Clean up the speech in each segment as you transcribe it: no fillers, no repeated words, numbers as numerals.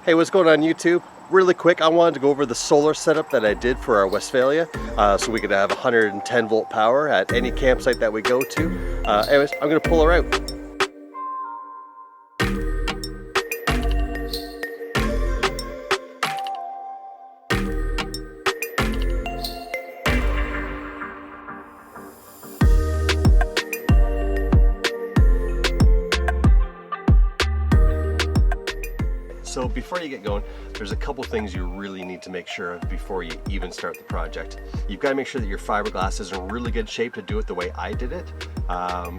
Hey, what's going on YouTube? Really quick, I wanted to go over the solar setup that I did for our Westfalia so we could have 110 volt power at any campsite that we go to. Anyways, I'm going to pull her out. So before you get going, there's a couple things you really need to make sure of before you even start the project. You've got to make sure that your fiberglass is in really good shape to do it the way I did it.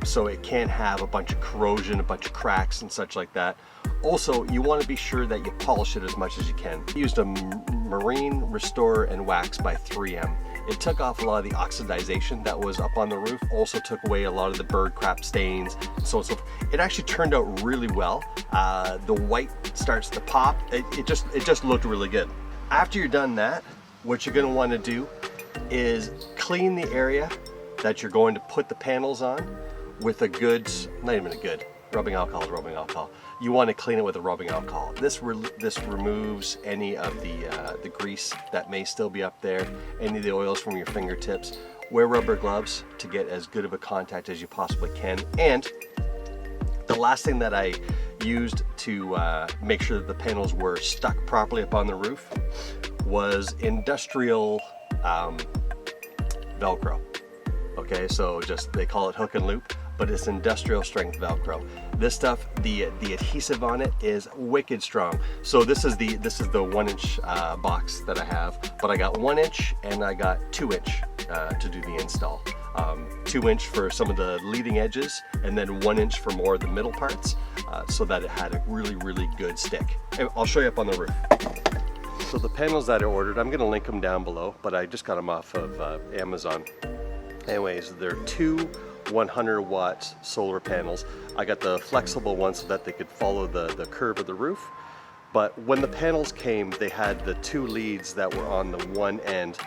So it can't have a bunch of corrosion, a bunch of cracks and such like that. Also, you want to be sure that you polish it as much as you can. I used a Marine Restore and Wax by 3M. It took off a lot of the oxidization that was up on the roof, also took away a lot of the bird crap stains, and so on and so forth. It actually turned out really well. The white starts to pop. It just looked really good. After you're done that, what you're going to want to do is clean the area that you're going to put the panels on with a good, not even a good, rubbing alcohol is rubbing alcohol. You want to clean it with a rubbing alcohol. This removes any of the grease that may still be up there, any of the oils from your fingertips. Wear rubber gloves to get as good of a contact as you possibly can. And the last thing that I used to make sure that the panels were stuck properly up on the roof was industrial Velcro. Okay, so just they call it hook and loop, but it's industrial strength Velcro. This stuff, the adhesive on it is wicked strong. So this is the 1-inch box that I have, but I got 1 inch and I got 2-inch to do the install. 2-inch for some of the leading edges, and then 1 inch for more of the middle parts, so that it had a really good stick. And I'll show you up on the roof. So the panels that I ordered, I'm going to link them down below, but I just got them off of Amazon. Anyways, they're 2 100-watt solar panels. I got the flexible one so that they could follow the curve of the roof. But when the panels came, they had the 2 leads that were on the one end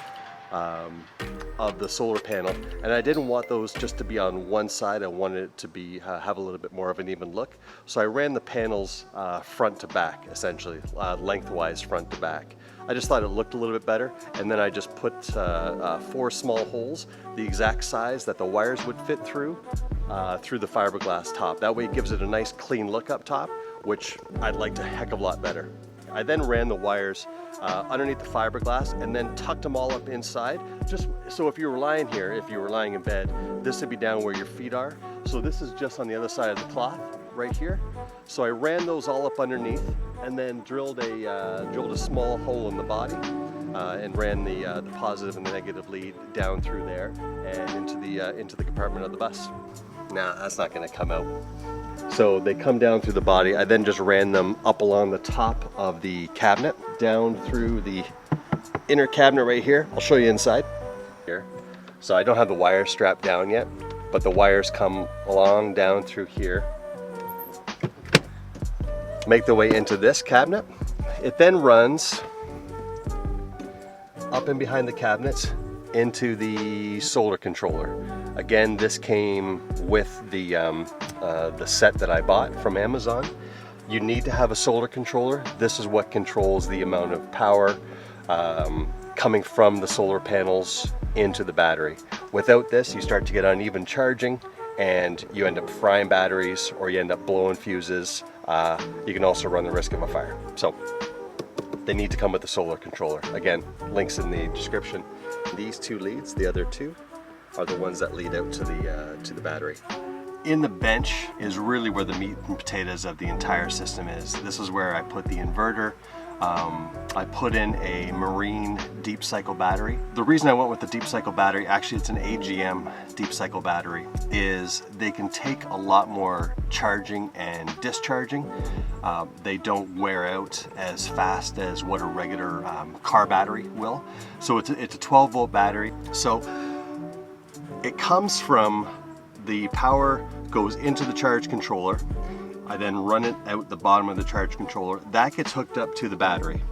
of the solar panel, and I didn't want those just to be on one side. I wanted it to be have a little bit more of an even look. So I ran the panels front to back, essentially lengthwise front to back. I just thought it looked a little bit better, and then I just put 4 small holes, the exact size that the wires would fit through the fiberglass top. That way it gives it a nice clean look up top, which I'd liked a heck of a lot better. I then ran the wires underneath the fiberglass and then tucked them all up inside. Just so if you were lying here, if you were lying in bed, this would be down where your feet are. So this is just on the other side of the cloth right here. So I ran those all up underneath and then drilled a small hole in the body and ran the positive and the negative lead down through there and into the compartment of the bus. Nah, that's not going to come out. So they come down through the body. I then just ran them up along the top of the cabinet, down through the inner cabinet right here. I'll show you inside here. So I don't have the wires strapped down yet, but the wires come along down through here, make their way into this cabinet. It then runs up and behind the cabinets into the solar controller. Again, this came with the set that I bought from Amazon. You need to have a solar controller. This is what controls the amount of power coming from the solar panels into the battery. Without this, you start to get uneven charging and you end up frying batteries, or you end up blowing fuses. You can also run the risk of a fire. So they need to come with the solar controller. Again, links in the description. These 2 leads, the other 2, are the ones that lead out to the battery. In the bench is really where the meat and potatoes of the entire system is. This is where I put the inverter. I put in a Marine deep cycle battery. The reason I went with the deep cycle battery, actually it's an AGM deep cycle battery, is they can take a lot more charging and discharging. They don't wear out as fast as what a regular car battery will. So it's a 12 volt battery. So it comes from, the power goes into the charge controller. I then run it out the bottom of the charge controller. That gets hooked up to the battery.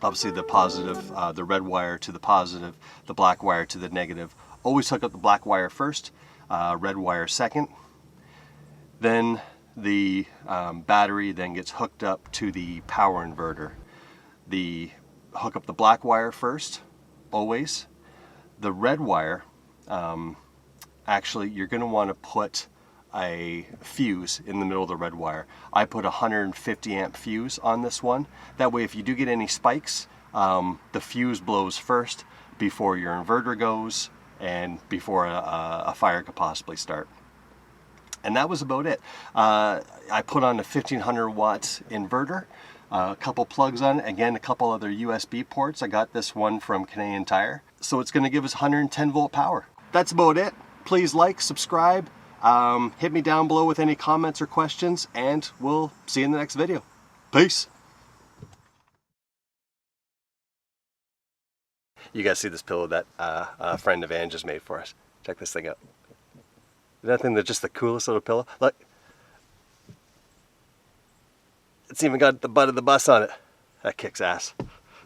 Obviously the positive, the red wire to the positive, the black wire to the negative. Always hook up the black wire first, red wire second. Then the battery then gets hooked up to the power inverter. Hook up the black wire first, always. The red wire, actually you're going to want to put a fuse in the middle of the red wire. I put a 150 amp fuse on this one. That way if you do get any spikes, the fuse blows first before your inverter goes and before a fire could possibly start. And that was about it. I put on a 1500 watt inverter, a couple plugs on it, again a couple other USB ports. I got this one from Canadian Tire. So it's going to give us 110 volt power. That's about it. Please like, subscribe, hit me down below with any comments or questions, and we'll see you in the next video. Peace. You guys see this pillow that a friend of Ann just made for us. Check this thing out. That thing, that's just the coolest little pillow. Look. It's even got the butt of the bus on it. That kicks ass.